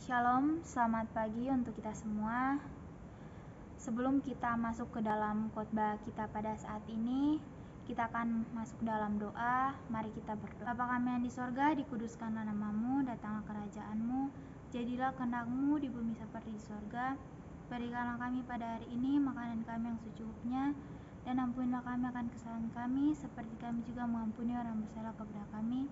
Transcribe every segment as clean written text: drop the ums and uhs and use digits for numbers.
Shalom, selamat pagi untuk kita semua. Sebelum kita masuk ke dalam khotbah kita pada saat ini, kita akan masuk dalam doa. Mari kita berdoa. Bapa kami yang di sorga, dikuduskanlah namamu, datanglah kerajaanmu, jadilah kehendak-mu di bumi seperti di sorga. Berikanlah kami pada hari ini makanan kami yang secukupnya, dan ampunilah kami akan kesalahan kami, seperti kami juga mengampuni orang bersalah kepada kami.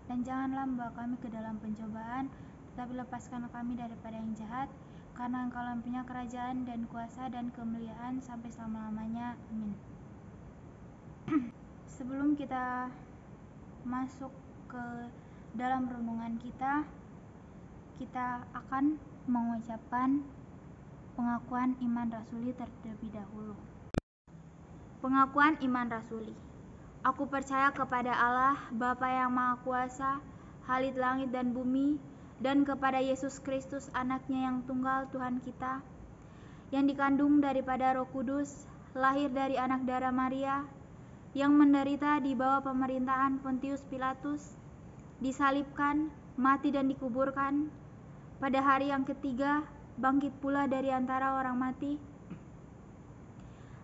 Dan janganlah membawa kami ke dalam pencobaan, tetapi lepaskanlah kami daripada yang jahat, karena Engkau yang punya kerajaan dan kuasa dan kemuliaan sampai selama-lamanya. Amin. Sebelum kita masuk ke dalam renungan kita akan mengucapkan pengakuan iman rasuli terlebih dahulu. Pengakuan iman rasuli. Aku percaya kepada Allah, Bapa yang Maha Kuasa, Khalid langit dan bumi, dan kepada Yesus Kristus, Anaknya yang tunggal Tuhan kita, yang dikandung daripada Roh Kudus, lahir dari anak darah Maria, yang menderita di bawah pemerintahan Pontius Pilatus, disalibkan, mati dan dikuburkan, pada hari yang ketiga bangkit pula dari antara orang mati,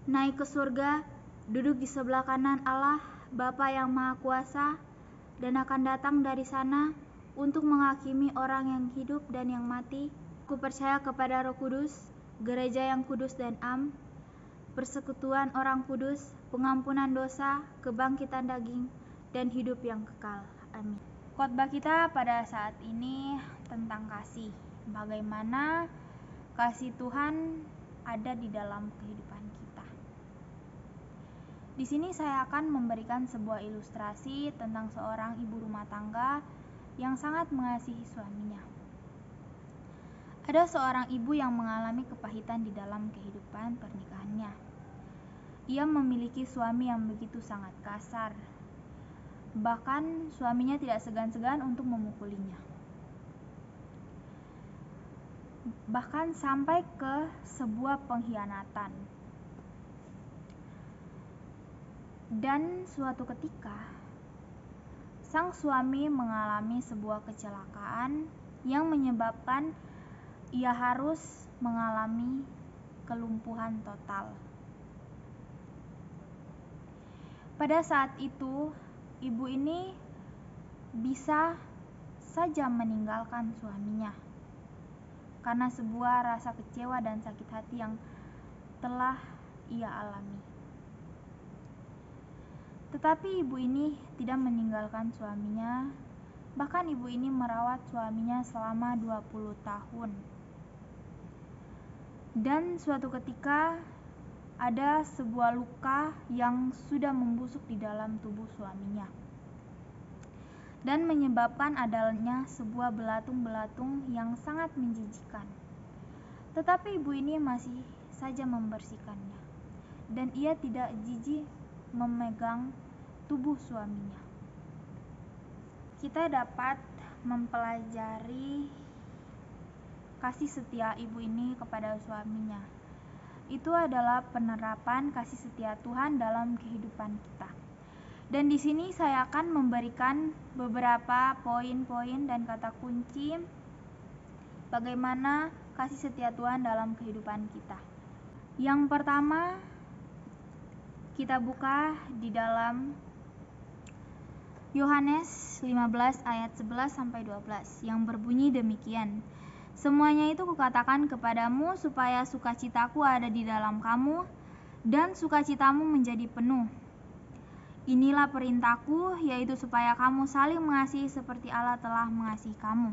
naik ke surga, duduk di sebelah kanan Allah, Bapa yang Maha Kuasa, dan akan datang dari sana untuk menghakimi orang yang hidup dan yang mati. Aku percaya kepada Roh Kudus, gereja yang kudus dan am, persekutuan orang kudus, pengampunan dosa, kebangkitan daging, dan hidup yang kekal. Amin. Khotbah kita pada saat ini tentang kasih. Bagaimana kasih Tuhan ada di dalam kehidupan kita. Di sini saya akan memberikan sebuah ilustrasi tentang seorang ibu rumah tangga yang sangat mengasihi suaminya. Ada seorang ibu yang mengalami kepahitan di dalam kehidupan pernikahannya. Ia memiliki suami yang begitu sangat kasar. Bahkan suaminya tidak segan-segan untuk memukulinya. Bahkan sampai ke sebuah pengkhianatan. Dan suatu ketika, sang suami mengalami sebuah kecelakaan yang menyebabkan ia harus mengalami kelumpuhan total. Pada saat itu, ibu ini bisa saja meninggalkan suaminya karena sebuah rasa kecewa dan sakit hati yang telah ia alami. Tetapi ibu ini tidak meninggalkan suaminya, bahkan ibu ini merawat suaminya selama 20 tahun. Dan suatu ketika ada sebuah luka yang sudah membusuk di dalam tubuh suaminya dan menyebabkan adanya sebuah belatung-belatung yang sangat menjijikkan. Tetapi ibu ini masih saja membersihkannya, dan ia tidak jijik memegang tubuh suaminya. Kita dapat mempelajari kasih setia ibu ini kepada suaminya. Itu adalah penerapan kasih setia Tuhan dalam kehidupan kita. Dan di sini saya akan memberikan beberapa poin-poin dan kata kunci bagaimana kasih setia Tuhan dalam kehidupan kita. Yang pertama, kita buka di dalam Yohanes 15 ayat 11 sampai 12 yang berbunyi demikian. Semuanya itu kukatakan kepadamu supaya sukacitaku ada di dalam kamu dan sukacitamu menjadi penuh. Inilah perintahku, yaitu supaya kamu saling mengasihi seperti Allah telah mengasihi kamu.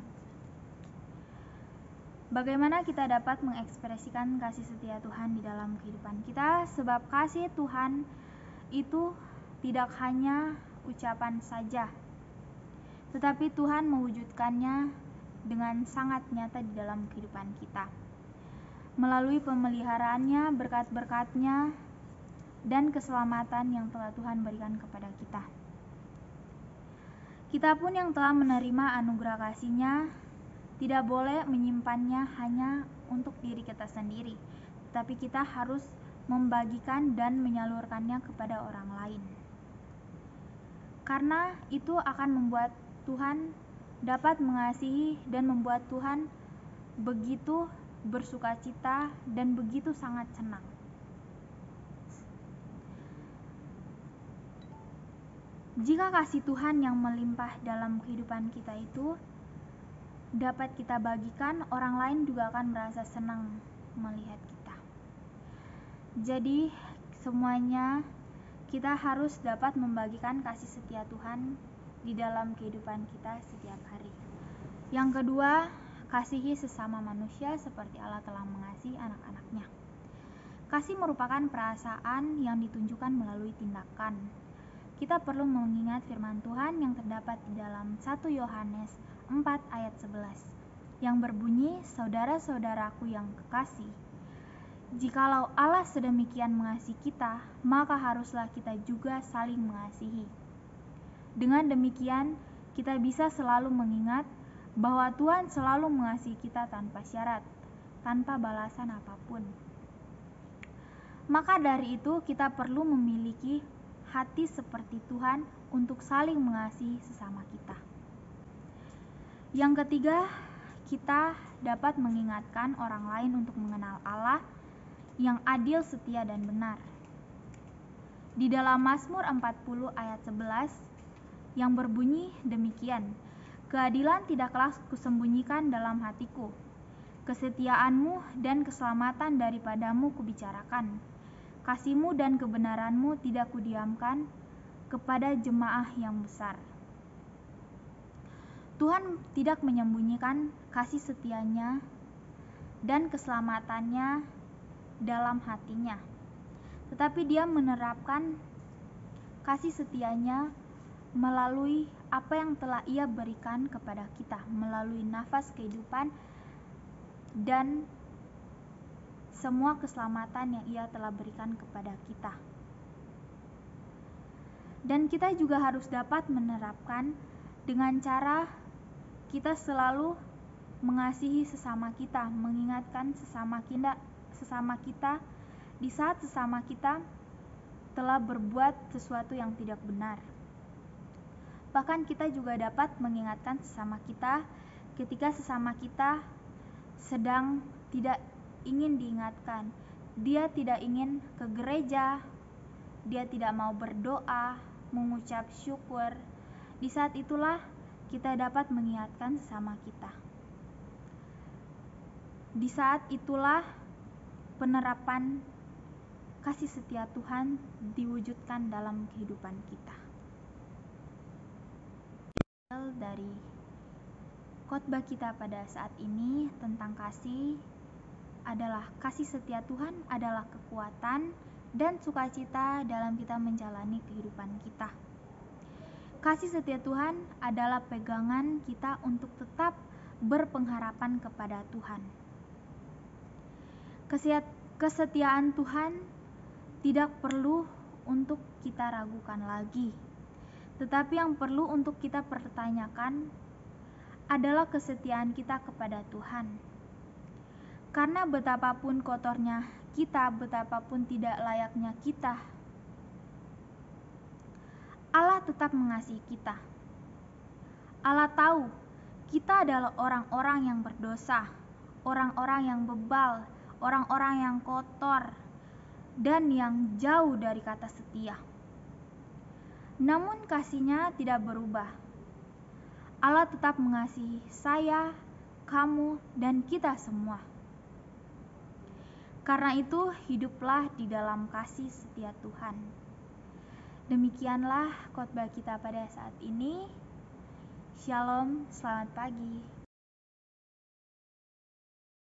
Bagaimana kita dapat mengekspresikan kasih setia Tuhan di dalam kehidupan kita? Sebab kasih Tuhan itu tidak hanya ucapan saja, tetapi Tuhan mewujudkannya dengan sangat nyata di dalam kehidupan kita melalui pemeliharaannya, berkat-berkatnya, dan keselamatan yang telah Tuhan berikan kepada kita. Kita pun yang telah menerima anugerah kasih-Nya tidak boleh menyimpannya hanya untuk diri kita sendiri, tetapi kita harus membagikan dan menyalurkannya kepada orang lain. Karena itu akan membuat Tuhan dapat mengasihi dan membuat Tuhan begitu bersukacita dan begitu sangat senang. Jika kasih Tuhan yang melimpah dalam kehidupan kita itu dapat kita bagikan, orang lain juga akan merasa senang melihat kita. Jadi semuanya kita harus dapat membagikan kasih setia Tuhan di dalam kehidupan kita setiap hari. Yang kedua, kasihi sesama manusia seperti Allah telah mengasihi anak-anaknya. Kasih merupakan perasaan yang ditunjukkan melalui tindakan. Kita perlu mengingat firman Tuhan yang terdapat di dalam 1 Yohanes 4 ayat 11 yang berbunyi, "Saudara-saudaraku yang kekasih, jikalau Allah sedemikian mengasihi kita, maka haruslah kita juga saling mengasihi. Dengan demikian, kita bisa selalu mengingat bahwa Tuhan selalu mengasihi kita tanpa syarat, tanpa balasan apapun. Maka dari itu, kita perlu memiliki hati seperti Tuhan untuk saling mengasihi sesama kita." Yang ketiga, kita dapat mengingatkan orang lain untuk mengenal Allah yang adil, setia, dan benar. Di dalam Mazmur 40 ayat 11 yang berbunyi demikian, "Keadilan tidaklah kusembunyikan dalam hatiku, kesetiaanmu dan keselamatan daripadamu kubicarakan. Kasihmu dan kebenaranmu tidak kudiamkan kepada jemaah yang besar." Tuhan tidak menyembunyikan kasih setianya dan keselamatannya dalam hatinya, tetapi Dia menerapkan kasih setianya melalui apa yang telah Ia berikan kepada kita, melalui nafas kehidupan dan semua keselamatan yang Ia telah berikan kepada kita. Dan kita juga harus dapat menerapkan dengan cara kita selalu mengasihi sesama kita, mengingatkan sesama kita di saat sesama kita telah berbuat sesuatu yang tidak benar. Bahkan kita juga dapat mengingatkan sesama kita ketika sesama kita sedang tidak ingin diingatkan. Dia tidak ingin ke gereja, dia tidak mau berdoa, mengucap syukur. Di saat itulah kita dapat mengingatkan sesama kita. Di saat itulah penerapan kasih setia Tuhan diwujudkan dalam kehidupan kita. Dari khotbah kita pada saat ini tentang kasih setia Tuhan adalah kekuatan dan sukacita dalam kita menjalani kehidupan kita. Kasih setia Tuhan adalah pegangan kita untuk tetap berpengharapan kepada Tuhan. Kesetiaan Tuhan tidak perlu untuk kita ragukan lagi, tetapi yang perlu untuk kita pertanyakan adalah kesetiaan kita kepada Tuhan. Karena betapapun kotornya kita, betapapun tidak layaknya kita, Allah tetap mengasihi kita. Allah tahu kita adalah orang-orang yang berdosa, orang-orang yang bebal, orang-orang yang kotor, dan yang jauh dari kata setia. Namun kasih-Nya tidak berubah. Allah tetap mengasihi saya, kamu, dan kita semua. Karena itu, hiduplah di dalam kasih setia Tuhan. Demikianlah khotbah kita pada saat ini. Shalom, selamat pagi.